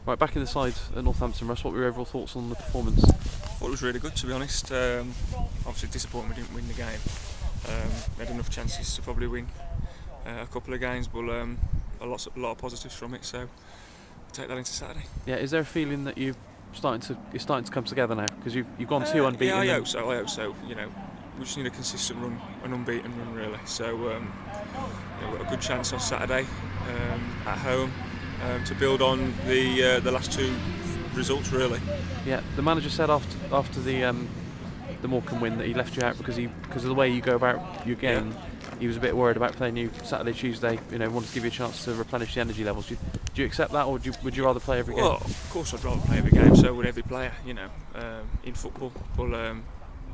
Right, back in the side at Northampton, Russ, what were your overall thoughts on the performance? I thought it was really good, to be honest. Obviously disappointed we didn't win the game. We had enough chances to probably win a couple of games, but a lot of positives from it, so we'll take that into Saturday. Yeah, is there a feeling that you're starting to come together now? Because you've gone 2 unbeaten. Yeah, I hope so. You know, we just need a consistent run, an unbeaten run, really. So we've got a good chance on Saturday at home to build on the last 2 results, really. Yeah, the manager said after the Morecambe win that he left you out because of the way you go about your game. Yeah. He was a bit worried about playing you Saturday, Tuesday. You know, wanted to give you a chance to replenish the energy levels. Do you accept that, or would you rather play every game? Well, of course I'd rather play every game. So would every player, you know, in football. But I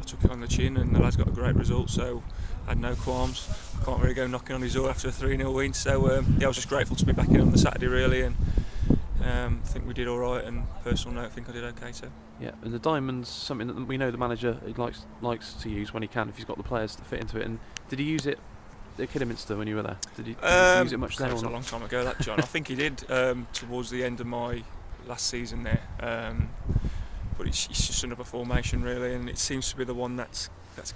took it on the chin, and the lad's got a great result, so I had no qualms. I can't really go knocking on his door after a 3-0 win. So I was just grateful to be back in on the Saturday, really, and I think we did all right. And personal note, I think I did okay too. Yeah, and the diamond's something that we know the manager likes to use when he can, if he's got the players to fit into it. And did he use it at Kidderminster when you were there? Did he use it much there? It was a long time ago, that, John. I think he did towards the end of my last season there. But it's just another formation, really, and it seems to be the one that's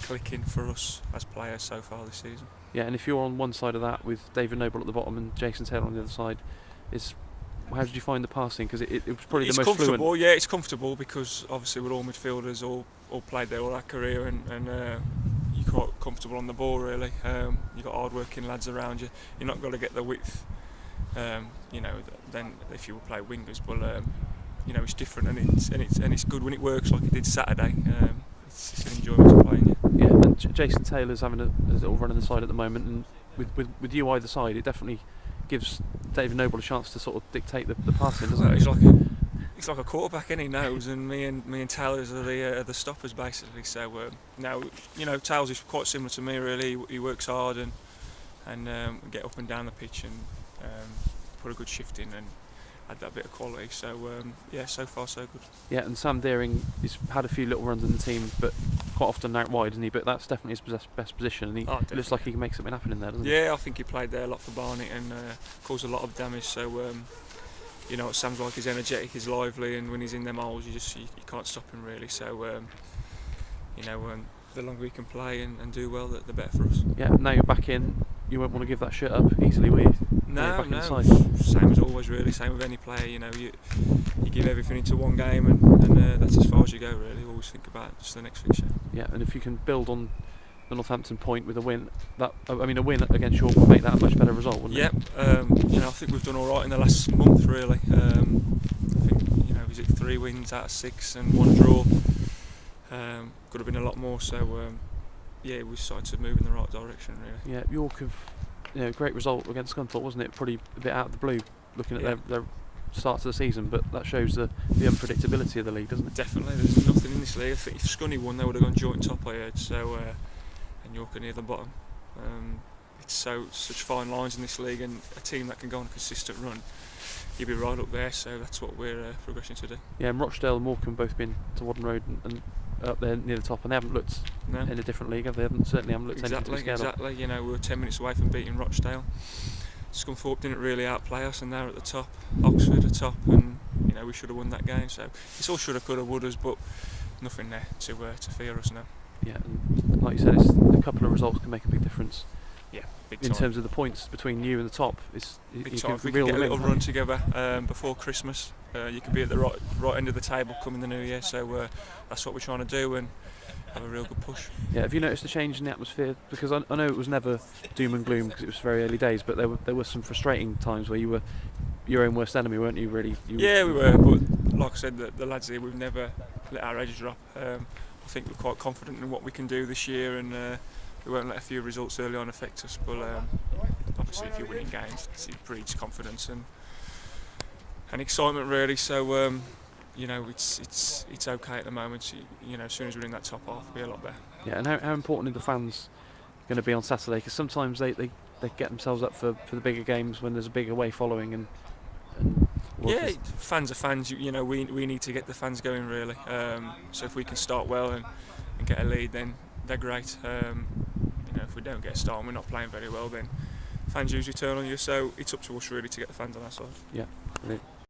clicking for us as players so far this season. Yeah, and if you're on one side of that with David Noble at the bottom and Jason Taylor on the other side, how did you find the passing? Because it was probably the most comfortable, fluent. Yeah, it's comfortable because obviously we're all midfielders, all played there all our career, and you're quite comfortable on the ball, really. You've got hard-working lads around you. You're not going to get the width, you know, than if you would play wingers, but you know, it's different, and it's good when it works like it did Saturday. It's an enjoyment to play in. Yeah, and Jason Taylor's having a little run in the side at the moment, and with you either side, it definitely gives David Noble a chance to sort of dictate the passing, doesn't it? He's like a quarterback, and he knows, and me and Taylor's are the stoppers basically. So now, you know, Tails is quite similar to me, really. He works hard and get up and down the pitch and put a good shift in and add that bit of quality. So yeah, so far so good. Yeah, and Sam Deering has had a few little runs in the team, but quite often out wide, isn't he? But that's definitely his best position, and it looks like he can make something happen in there, doesn't he? Yeah, I think he played there a lot for Barnet and caused a lot of damage. So you know, Sam's like, he's energetic, he's lively, and when he's in them holes, you can't stop him, really. So you know, the longer he can play and do well, the better for us. Yeah, now you're back in. You won't want to give that shirt up easily, will you? No. Same as always, really. Same with any player. You know, you give everything into one game, and that's as far as you go, really. Always think about just the next fixture. Yeah, and if you can build on the Northampton point with a win, a win against York will make that a much better result, wouldn't it? You know, I think we've done all right in the last month, really. I think, you know, is it 3 wins out of 6 and 1 draw? Could have been a lot more. So yeah, we started to move in the right direction, really. Yeah, York have, you know, great result against Scunthorpe, wasn't it? Probably a bit out of the blue, looking at their start to the season, but that shows the unpredictability of the league, doesn't it? Definitely, there's nothing in this league. I think if Scunny won, they would have gone joint top, I heard. So and York are near the bottom. It's such fine lines in this league, and a team that can go on a consistent run, you'll be right up there. So that's what we're progressing to do. Yeah, and Rochdale and Morecambe both been to Wadden Road and up there near the top, and they haven't looked in a different league, have they? Certainly haven't looked anything to be scared of. Exactly. You know, we were 10 minutes away from beating Rochdale. Scunthorpe didn't really outplay us, and they're at the top. Oxford at the top, and you know, we should have won that game. So it's all shoulda, coulda, wouldas, but nothing there to fear us now. Yeah, and like you said, it's a couple of results can make a big difference. Yeah, big in time. terms of the points between you and the top. Big time. If we can get a little run together before Christmas, you can be at the right end of the table coming the new year. So that's what we're trying to do, and have a real good push. Yeah, have you noticed a change in the atmosphere? Because I know it was never doom and gloom because it was very early days, but there were some frustrating times where you were your own worst enemy, weren't you? Really? Yeah, we were. But like I said, the lads here, we've never let our edge drop. I think we're quite confident in what we can do this year, and we won't let a few results early on affect us. But obviously, if you're winning games, it breeds confidence and excitement, really. So you know, it's okay at the moment. You know, as soon as we're in that top half, we'll be a lot better. Yeah, and how important are the fans going to be on Saturday? Because sometimes they get themselves up for the bigger games when there's a big away following and yeah, fans are fans. You know, we need to get the fans going, really. So if we can start well and get a lead, then they're great. You know, if we don't get a start and we're not playing very well, then fans usually turn on you. So it's up to us, really, to get the fans on our side. Yeah, brilliant.